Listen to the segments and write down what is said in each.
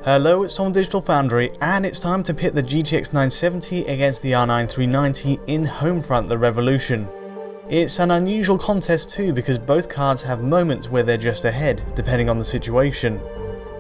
Hello, it's Tom Digital Foundry, and it's time to pit the GTX 970 against the R9 390 in Homefront: The Revolution. It's an unusual contest too because both cards have moments where they're just ahead, depending on the situation.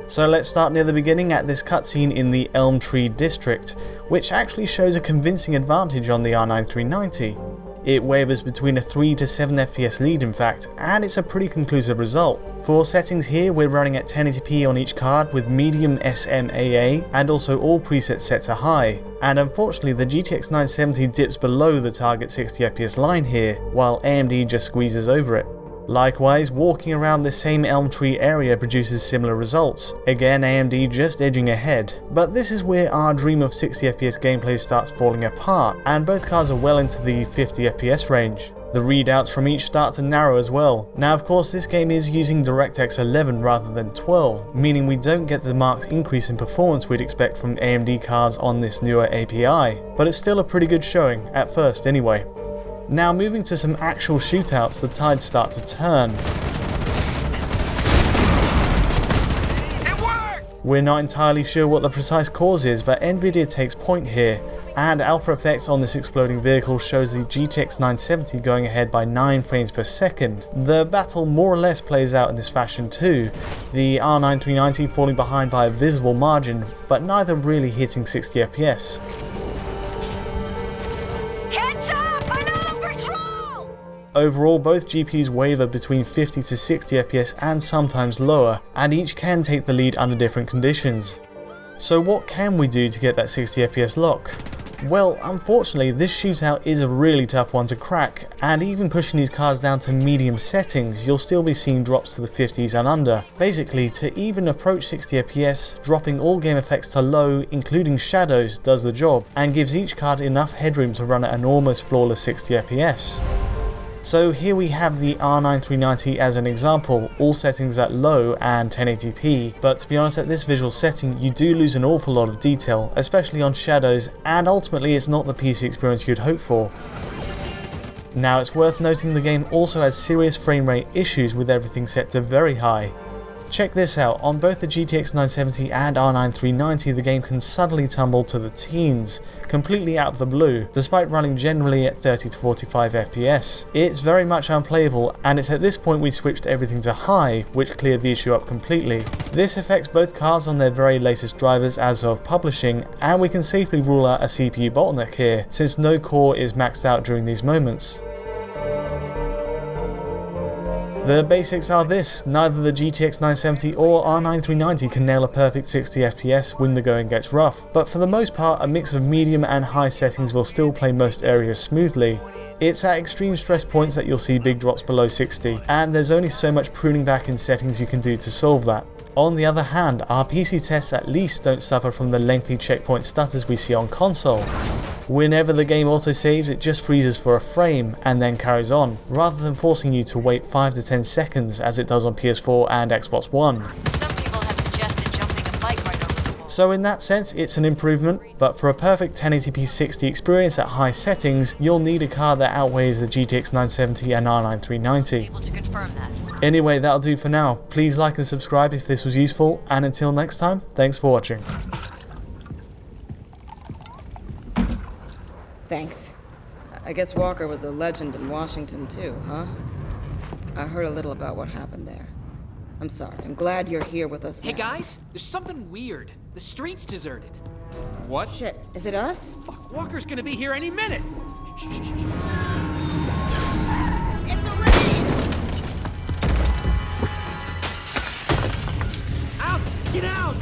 So let's start near the beginning at this cutscene in the Elm Tree District, which actually shows a convincing advantage on the R9 390. It wavers between a 3 to 7 FPS lead in fact, and it's a pretty conclusive result. For settings here, we're running at 1080p on each card with medium SMAA, and also all presets set to high. And unfortunately the GTX 970 dips below the target 60 FPS line here, while AMD just squeezes over it. Likewise, walking around this same Elm Tree area produces similar results, again AMD just edging ahead, but this is where our dream of 60 FPS gameplay starts falling apart, and both cards are well into the 50 FPS range. The readouts from each start to narrow as well. Now of course this game is using DirectX 11 rather than 12, meaning we don't get the marked increase in performance we'd expect from AMD cards on this newer API, but it's still a pretty good showing, at first anyway. Now moving to some actual shootouts, the tides start to turn. We're not entirely sure what the precise cause is, but Nvidia takes point here, and alpha effects on this exploding vehicle shows the GTX 970 going ahead by 9 frames per second. The battle more or less plays out in this fashion too, the R9 390 falling behind by a visible margin, but neither really hitting 60 FPS. Overall, both GPUs waver between 50 to 60 FPS and sometimes lower, and each can take the lead under different conditions. So what can we do to get that 60 FPS lock? Well, unfortunately this shootout is a really tough one to crack, and even pushing these cards down to medium settings, you'll still be seeing drops to the 50s and under. Basically, to even approach 60 FPS, dropping all game effects to low, including shadows, does the job, and gives each card enough headroom to run at an almost flawless 60 FPS. So here we have the R9 390 as an example, all settings at low and 1080p, but to be honest at this visual setting you do lose an awful lot of detail, especially on shadows, and ultimately it's not the PC experience you'd hope for. Now it's worth noting the game also has serious frame rate issues with everything set to very high. Check this out, on both the GTX 970 and R9 390 the game can suddenly tumble to the teens, completely out of the blue, despite running generally at 30 to 45 FPS. It's very much unplayable, and it's at this point we switched everything to high, which cleared the issue up completely. This affects both cards on their very latest drivers as of publishing, and we can safely rule out a CPU bottleneck here, since no core is maxed out during these moments. The basics are this: neither the GTX 970 or R9 390 can nail a perfect 60 FPS when the going gets rough, but for the most part a mix of medium and high settings will still play most areas smoothly. It's at extreme stress points that you'll see big drops below 60, and there's only so much pruning back in settings you can do to solve that. On the other hand, our PC tests at least don't suffer from the lengthy checkpoint stutters we see on console. Whenever the game autosaves, it just freezes for a frame and then carries on, rather than forcing you to wait 5 to 10 seconds as it does on PS4 and Xbox One. Some people have suggested jumping a bike right over the wall. So in that sense it's an improvement, but for a perfect 1080p 60 experience at high settings, you'll need a card that outweighs the GTX 970 and R9 390. Able to confirm that. Anyway, that'll do for now. Please like and subscribe if this was useful, and until next time, thanks for watching. Thanks. I guess Walker was a legend in Washington too, huh? I heard a little about what happened there. I'm sorry. I'm glad you're here with us now. Hey guys, there's something weird. The street's deserted. What? Shit, is it us? Fuck, Walker's gonna be here any minute. Shh. It's a raid! Out! Get out!